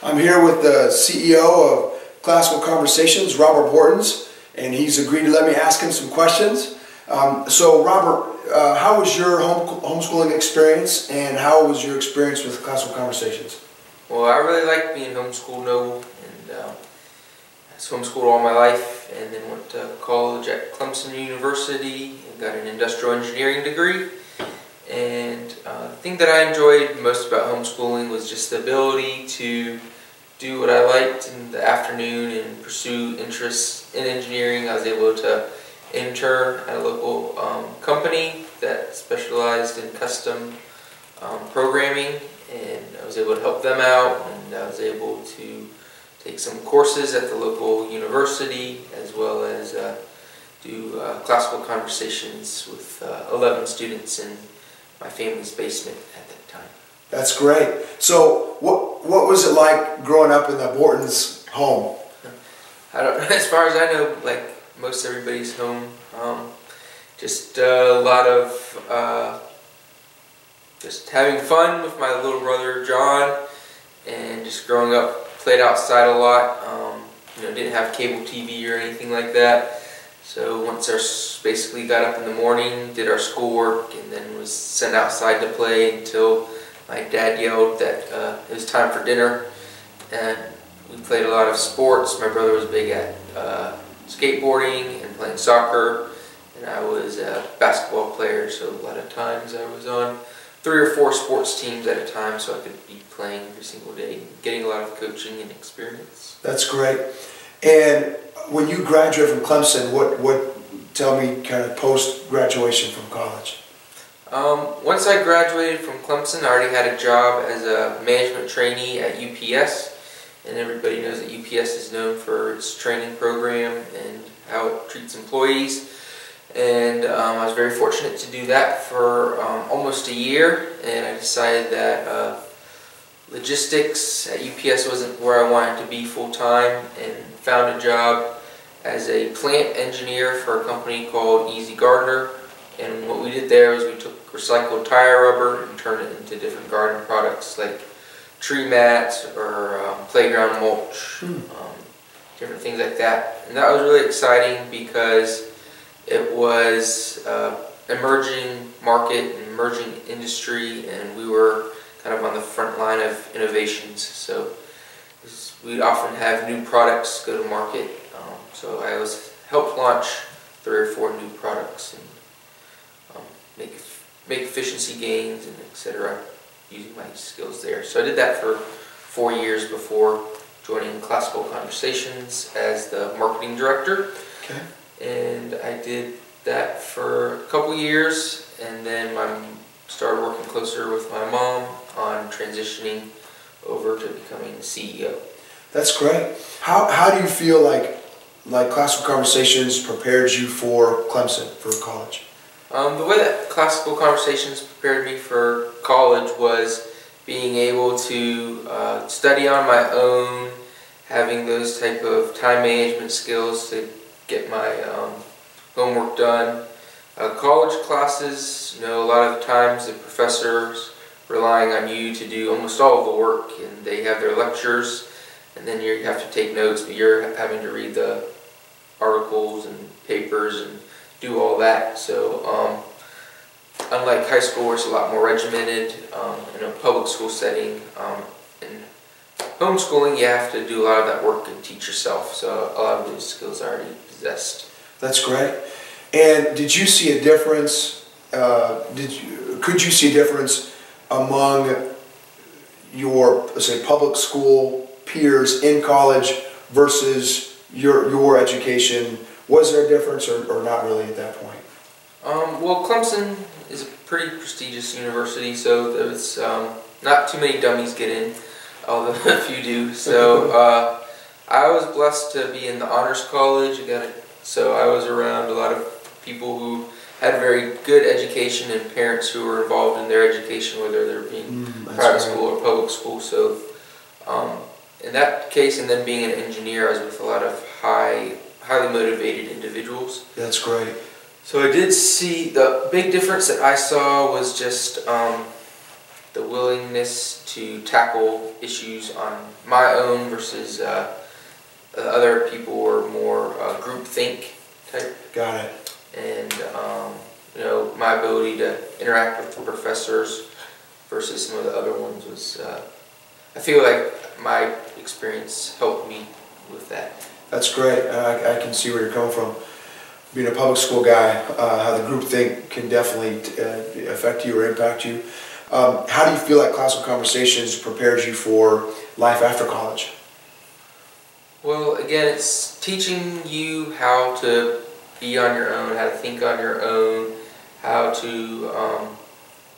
I'm here with the CEO of Classical Conversations, Robert Bortins, and he's agreed to let me ask him some questions. So Robert, how was your homeschooling experience, and how was your experience with Classical Conversations? Well, I really liked being homeschooled, Noble, and I was homeschooled all my life, and then went to college at Clemson University and got an industrial engineering degree. And the thing that I enjoyed most about homeschooling was just the ability to do what I liked in the afternoon and pursue interests in engineering. I was able to intern at a local company that specialized in custom programming, and I was able to help them out, and I was able to take some courses at the local university, as well as do classical conversations with 11 students in my family's basement at that time. That's great. So what was it like growing up in the Bortins home? As far as I know, like most everybody's home, just a lot of just having fun with my little brother John, and just growing up, played outside a lot. Didn't have cable TV or anything like that. So once basically got up in the morning, did our schoolwork, and then was sent outside to play until my dad yelled that it was time for dinner. And we played a lot of sports. My brother was big at skateboarding and playing soccer, and I was a basketball player, so a lot of times I was on 3 or 4 sports teams at a time, so I could be playing every single day, getting a lot of coaching and experience. That's great. And when you graduated from Clemson, tell me kind of post-graduation from college? Once I graduated from Clemson, I already had a job as a management trainee at UPS, and everybody knows that UPS is known for its training program and how it treats employees. And I was very fortunate to do that for almost a year, and I decided that logistics at UPS wasn't where I wanted to be full-time, and found a job as a plant engineer for a company called Easy Gardener. And what we did there was we took recycled tire rubber and turned it into different garden products like tree mats or playground mulch, different things like that. And that was really exciting because it was emerging market and emerging industry, and we were kind of on the front line of innovations. So we'd often have new products go to market. So I helped launch 3 or 4 new products and make efficiency gains and etc. using my skills there. So I did that for 4 years before joining Classical Conversations as the marketing director. Okay. And I did that for a couple years, and then started working closer with my mom on transitioning over to becoming the CEO. That's great. How do you feel like Classical Conversations prepared you for Clemson, for college? The way that Classical Conversations prepared me for college was being able to study on my own, having those type of time management skills to get my homework done. College classes, a lot of times the professors relying on you to do almost all of the work, and they have their lectures, and then you have to take notes, but you're having to read the articles and papers and do all that. So unlike high school, where it's a lot more regimented, in a public school setting, in homeschooling, you have to do a lot of that work and teach yourself. So a lot of those skills I already possessed. That's great. And did you see a difference? Could you see a difference among your, say, public school peers in college versus your education? Was there a difference, or not really at that point? Well, Clemson is a pretty prestigious university, so there's not too many dummies get in, although a few do. So I was blessed to be in the honors college. So I was around a lot of people who had a very good education and parents who were involved in their education, whether they're being private school or public school. So in that case, and then being an engineer, I was with a lot of highly motivated individuals. That's great. So I did see, the big difference that I saw was just the willingness to tackle issues on my own versus other people were more groupthink type. Got it. And you know, my ability to interact with the professors versus some of the other ones was, I feel like my experience helped me with that. That's great. I can see where you're coming from. Being a public school guy, how the groupthink can definitely affect you or impact you. How do you feel like Classical Conversations prepares you for life after college? Well, again, it's teaching you how to be on your own, how to think on your own, how to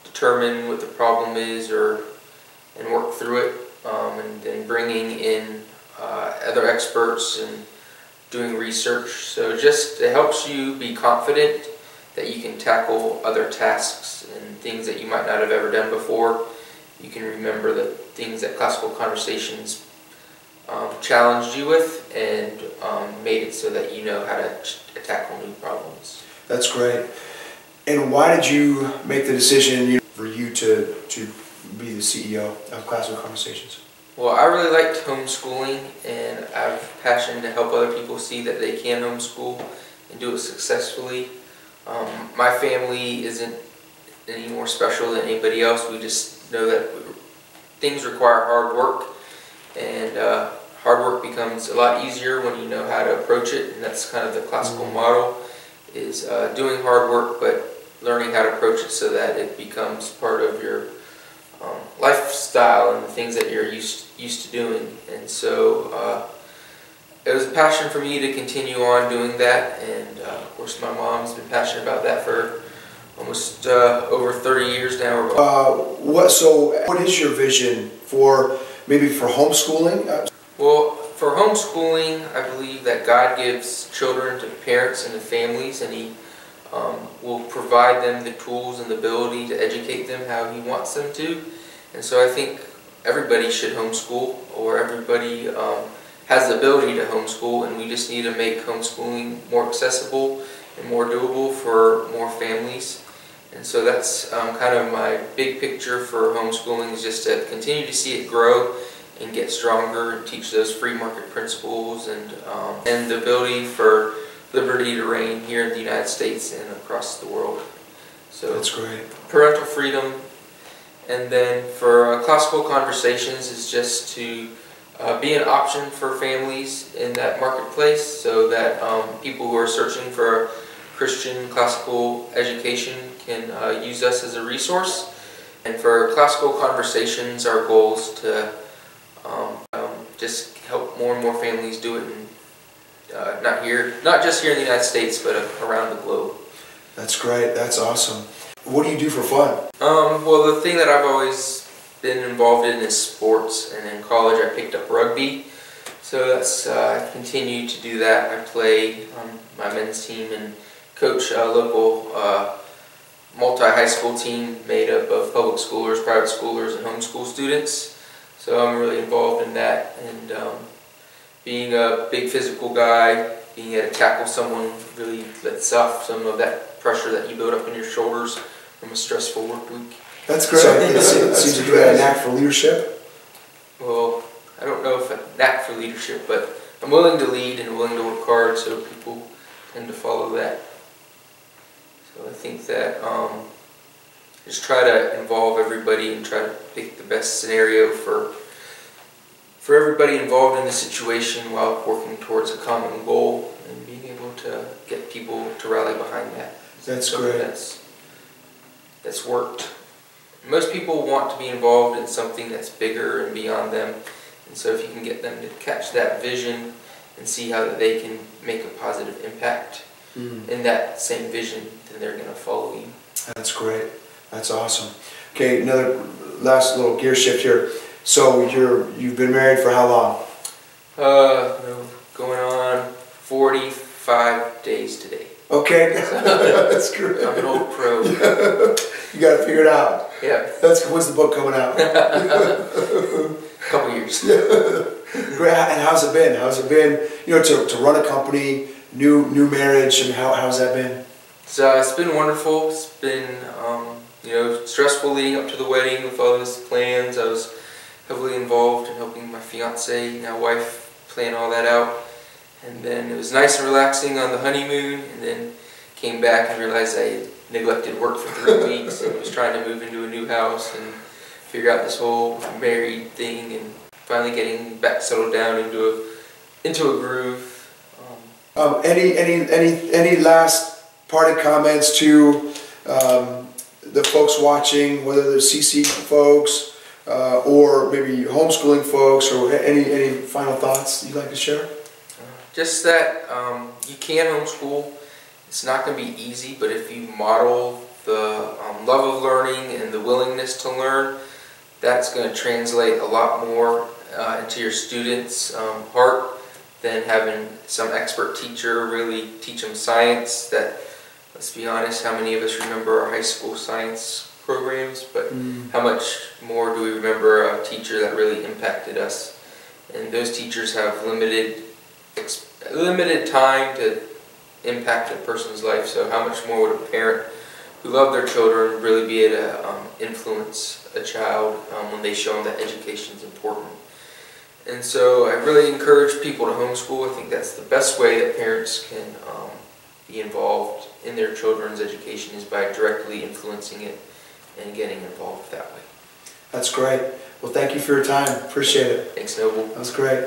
determine what the problem is and work through it, and then bringing in other experts and doing research. So just it helps you be confident that you can tackle other tasks and things that you might not have ever done before. You can remember the things that Classical Conversations challenged you with and made it so that you know how to tackle new problems. That's great. And why did you make the decision for you to be the CEO of Classical Conversations? Well, I really liked homeschooling, and I have a passion to help other people see that they can homeschool and do it successful. My family isn't any more special than anybody else. We just know that things require hard work, and hard work becomes a lot easier when you know how to approach it, and that's kind of the classical model, is doing hard work but learning how to approach it so that it becomes part of your lifestyle and the things that you're used to doing. And so it was a passion for me to continue on doing that, and of course my mom's been passionate about that for almost over 30 years now. What is your vision for maybe for homeschooling? Well, for homeschooling, I believe that God gives children to parents and to families, and He will provide them the tools and the ability to educate them how He wants them to. And so I think everybody should homeschool, or everybody has the ability to homeschool, and we just need to make homeschooling more accessible and more doable for more families. And so that's kind of my big picture for homeschooling, is just to continue to see it grow and get stronger and teach those free market principles and the ability for liberty to reign here in the United States and across the world. So that's great. Parental freedom. And then for Classical Conversations is just to be an option for families in that marketplace, so that people who are searching for a Christian classical education can use us as a resource. And for Classical Conversations, our goal is to just help more and more families do it, and not just here in the United States, but around the globe. That's great. That's awesome. What do you do for fun? Well, the thing that I've always been involved in is sports, and in college I picked up rugby. So that's I continue to do that. I play on my men's team and coach a local multi-high school team made up of public schoolers, private schoolers, and homeschool students. So I'm really involved in that, and being a big physical guy, being able to tackle someone really lets off some of that pressure that you build up in your shoulders from a stressful work week. That's great. So it seems like you have a knack for leadership. Well, I don't know if a knack for leadership, but I'm willing to lead and willing to work hard, so people tend to follow that. So I think that just try to involve everybody and try to pick the best scenario for everybody involved in the situation while working towards a common goal and being able to get people to rally behind that. That's great. That's worked. Most people want to be involved in something that's bigger and beyond them, and so if you can get them to catch that vision and see how that they can make a positive impact in that same vision, then they're going to follow you. That's great. That's awesome. Okay, another last little gear shift here. So you've been married for how long? Going on 45 days today. Okay, that's great. I'm an old pro. You got to figure it out. Yeah. When's the book coming out? Couple years. Great. And how's it been? How's it been? To run a company, new marriage, and how's that been? So it's been wonderful. It's been you know, stressful leading up to the wedding with all those plans. I was heavily involved in helping my fiance, now wife, plan all that out. And then it was nice and relaxing on the honeymoon, and then came back and realized I had neglected work for 3 weeks and was trying to move into a new house and figure out this whole married thing, and finally getting back settled down into a groove. Any last parting comments to the folks watching, whether they're CC folks or maybe homeschooling folks, or any final thoughts you'd like to share? Just that you can homeschool. It's not going to be easy, but if you model the love of learning and the willingness to learn, that's going to translate a lot more into your students' heart than having some expert teacher really teach them science. That, let's be honest, how many of us remember our high school science programs, but how much more do we remember a teacher that really impacted us? And those teachers have limited time to impact a person's life, so how much more would a parent who love their children really be able to influence a child when they show them that education is important? And so I really encourage people to homeschool. I think that's the best way that parents can be involved in their children's education, is by directly influencing it and getting involved that way. That's great. Well, thank you for your time. Appreciate it. Thanks, Noble. That was great.